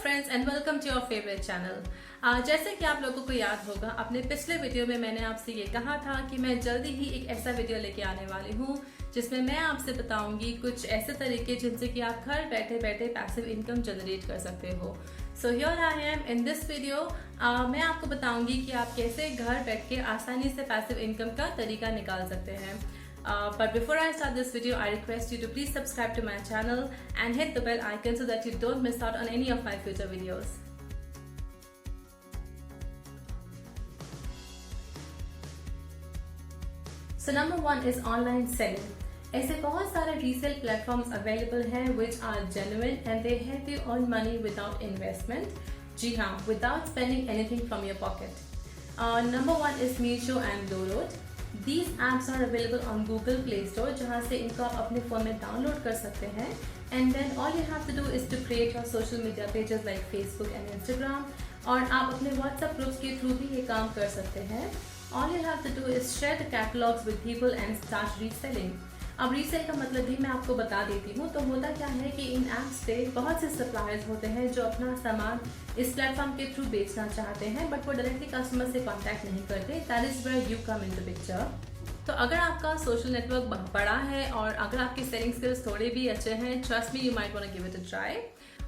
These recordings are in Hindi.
Friends and welcome to your favourite channel. जैसे कि आप लोगों को याद होगा, अपने पिछले वीडियो में मैंने आपसे ये कहा था कि मैं जल्दी ही एक ऐसा वीडियो लेके आने वाली हूँ जिसमें मैं आपसे बताऊंगी कुछ ऐसे तरीके जिनसे कि आप घर बैठे बैठे पैसिव इनकम जनरेट कर सकते हो। So here I am in this video. मैं आपको बताऊंगी कि आप कैसे घर बैठ के आसानी से पैसिव इनकम का तरीका निकाल सकते हैं। But before I start this video, I request you to please subscribe to my channel and hit the bell icon so that you don't miss out on any of my future videos. So number one is online selling. ऐसे बहुत सारे रीसेल प्लेटफॉर्म्स अवेलेबल हैं which are genuine and they help you earn money without investment. जी हाँ, without spending anything from your pocket. Number one is Meesho and Loroad. These apps are available on Google Play Store, जहाँ से इनको आप अपने फ़ोन में डाउनलोड कर सकते हैं। And then all you have to do is to create your social media pages like Facebook and Instagram, और आप अपने WhatsApp ग्रुप्स के थ्रू भी ये काम कर सकते हैं। All you have to do is share the catalogs with people and start reselling. अब रीसेल का मतलब भी मैं आपको बता देती हूँ। तो होता क्या है कि इन ऐप्स पे बहुत से सप्लायर्स होते हैं जो अपना सामान इस प्लेटफॉर्म के थ्रू बेचना चाहते हैं, बट वो डायरेक्टली कस्टमर से कांटेक्ट नहीं करते। That is where you come in the picture. तो अगर आपका सोशल नेटवर्क बड़ा है और अगर आपके सेलिंग स्किल्स थोड़े भी अच्छे हैं, trust me, you might want to give it a try.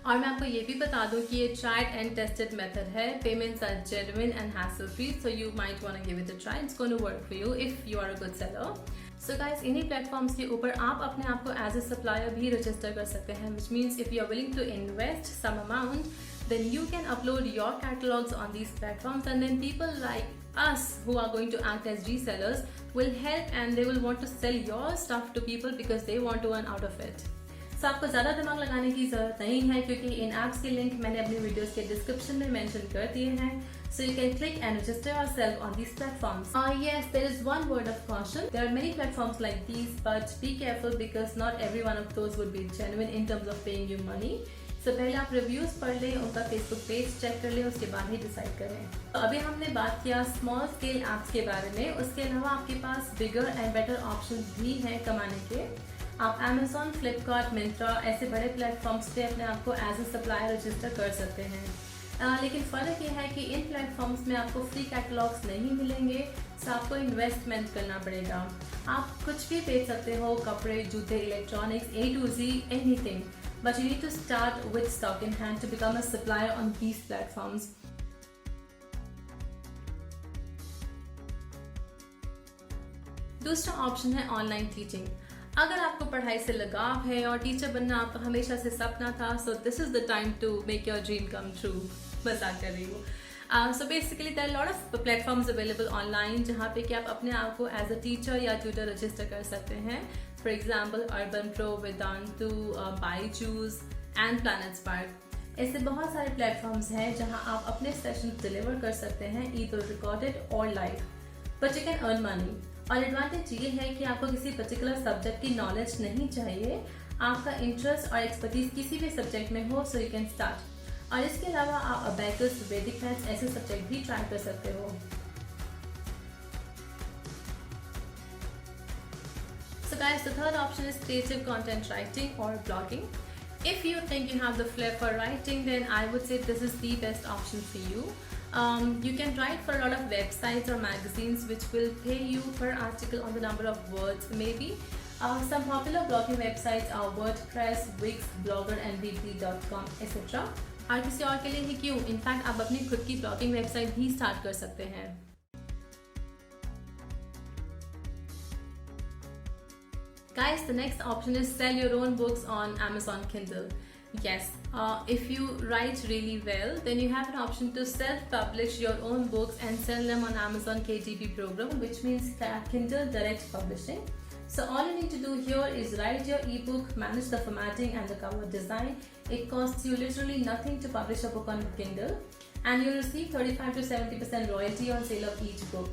और मैं आपको ये भी बता दूं कि ये ट्राइड एंड टेस्टेड मेथड है। Payments are genuine and hassle free, so you might want to give it a try. It's going to work for you if you are a good seller. So guys, इन्हीं प्लेटफॉर्म्स के ऊपर आप अपने आप को एज ए सप्लायर भी रजिस्टर कर सकते हैं, which means if you are willing to invest some amount, then you can upload your catalogs on these platforms, and then people like us who are going to act as resellers will help and they will want to sell your stuff to people because they want to earn out of it. So आपको ज़्यादा दिमाग लगाने की ज़रूरत नहीं है क्योंकि इन ऐप्स के लिंक मैंने अपने वीडियोस के डिस्क्रिप्शन में मेंशन कर दिए हैं। So you can click and register yourself on these platforms. Yes, there is one word of caution. There are many platforms like these, but be careful because not every one of those would be genuine in terms of paying you money. So पहले आप रिव्यूज पढ़ लें, उनका फेसबुक पेज चेक कर लें, उसके बाद ही डिसाइड करें। तो अभी हमने बात किया स्मॉल स्केल एप्स के बारे में। उसके अलावा आपके पास बिगर एंड बेटर ऑप्शन भी हैं कमाने के। आप Amazon, Flipkart, Myntra ऐसे बड़े प्लेटफॉर्म्स पे अपने आप को एज ए सप्लायर रजिस्टर कर सकते हैं। लेकिन फ़र्क ये है कि इन प्लेटफॉर्म्स में आपको फ्री कैटलॉग्स नहीं मिलेंगे, सो आपको इन्वेस्टमेंट करना पड़ेगा। आप कुछ भी बेच सकते हो, कपड़े, जूते, electronics, A to Z, anything. But you need to start with stock in hand to become a supplier on these platforms. दूसरा ऑप्शन है ऑनलाइन टीचिंग। अगर आपको पढ़ाई से लगाव है और टीचर बनना आपका हमेशा से सपना था, so this is the time to make your dream come true. मजाक कर रही हूँ। So basically there are a lot of platforms available online जहाँ पे कि आप अपने आप को as a teacher या tutor रजिस्टर कर सकते हैं। For example, Urban Pro, Vedantu, Byju's and PlanetSpark. ऐसे बहुत सारे प्लेटफॉर्म्स हैं जहां आप अपने सेशन डिलीवर कर सकते हैं, either recorded or live, but you can earn money. और एडवांटेज ये है कि आपको किसी पर्टिकुलर सब्जेक्ट की नॉलेज नहीं चाहिए, आपका इंटरेस्ट और एक्सपर्टीज किसी भी सब्जेक्ट में हो, so you can start. और इसके अलावा आप अबैकस, वैदिक मैथ्स ऐसे सब्जेक्ट भी ट्राई कर सकते हो। So guys, the third option is creative content writing or blogging. If you think you have the flair for writing, then I would say this is the best option for you. You can write for a lot of websites or magazines which will pay you per article on the number of words maybe. Some popular blogging websites are WordPress, Wix, Blogger and Weebly.com etc. और किसी और के लिए ही क्यों, इनफैक्ट आप अपनी खुद की ब्लॉगिंग वेबसाइट भी स्टार्ट कर सकते हैं। Guys, the next option is sell your own books on Amazon Kindle. Yes, if you write really well, then you have an option to self-publish your own books and sell them on Amazon KDP program, which means Kindle Direct Publishing. So all you need to do here is write your ebook, manage the formatting and the cover design. It costs you literally nothing to publish a book on Kindle, and you receive 35 to 70% royalty on sale of each book.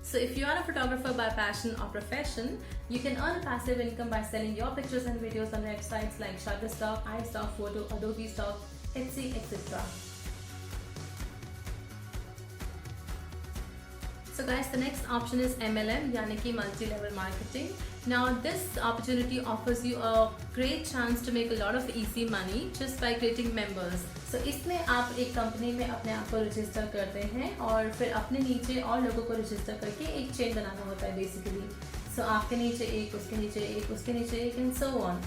So if you are a photographer by passion or profession, you can earn a passive income by selling your pictures and videos on websites like Shutterstock, iStock Photo, Adobe Stock, Etsy, etc. So guys, the next option is MLM, यानी कि multi-level marketing. Now this opportunity offers you a great chance to make a lot of easy money just by creating members. So इसमें आप एक कंपनी में अपने आप को रजिस्टर करते हैं और फिर अपने नीचे और लोगों को रजिस्टर करके एक चेन बनाना होता है बेसिकली. So आपके नीचे एक, उसके नीचे एक, उसके नीचे एक, and so on.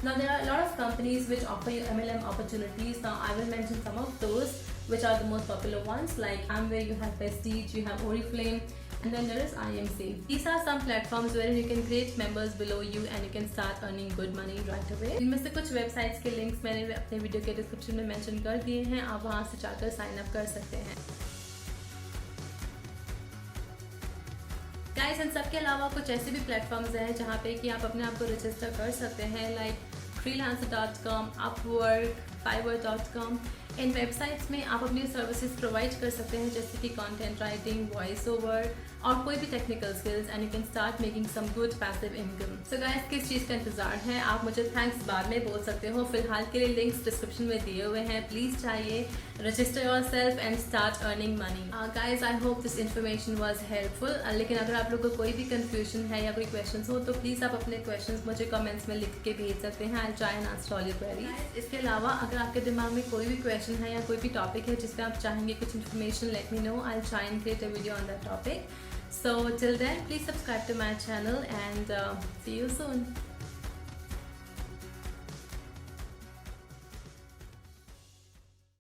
Now there are a lot of companies which offer you MLM opportunities. Now I will mention some of those which are the most popular ones, like Amway, you have Prestige, you have Oriflame, and then there is IMC. These are some platforms where you can create members below you and you can start earning good money right away. इनमें से कुछ वेबसाइट्स के लिंक्स मैंने अपने वीडियो के डिस्क्रिप्शन में मेंशन कर दिए हैं, आप वहां से जाकर साइन अप कर सकते हैं. गाइस, इन सब के अलावा कुछ ऐसे भी प्लेटफॉर्म्स हैं जहाँ पे कि आप अपने आप को रजिस्टर कर सकते हैं, लाइक freelancer.com, Upwork, Fiverr.com. इन वेबसाइट्स में आप अपनी सर्विसेज प्रोवाइड कर सकते हैं जैसे कि कंटेंट राइटिंग, वॉइस ओवर और कोई भी technical skills, and you can start making some good passive income. So guys, किस चीज़ का इंतजार है? आप मुझे थैंक्स बाद में बोल सकते हो. फिलहाल के लिए लिंक्स डिस्क्रिप्शन में दिए हुए हैं, प्लीज़ चाहिए, register yourself and start earning money. Guys, I hope this information was helpful. लेकिन अगर आप लोगों को कोई भी कंफ्यूजन है या कोई क्वेश्चन हो तो प्लीज़ आप अपने क्वेश्चन मुझे कमेंट्स में लिख के भेज सकते हैं. I try and answer all your queries. इसके अलावा अगर आपके दिमाग में कोई भी क्वेश्चन है या कोई भी टॉपिक है जिस पे आप चाहेंगे कुछ information, let me know. I try and create a video on that topic. So till then, please subscribe to my channel and see you soon.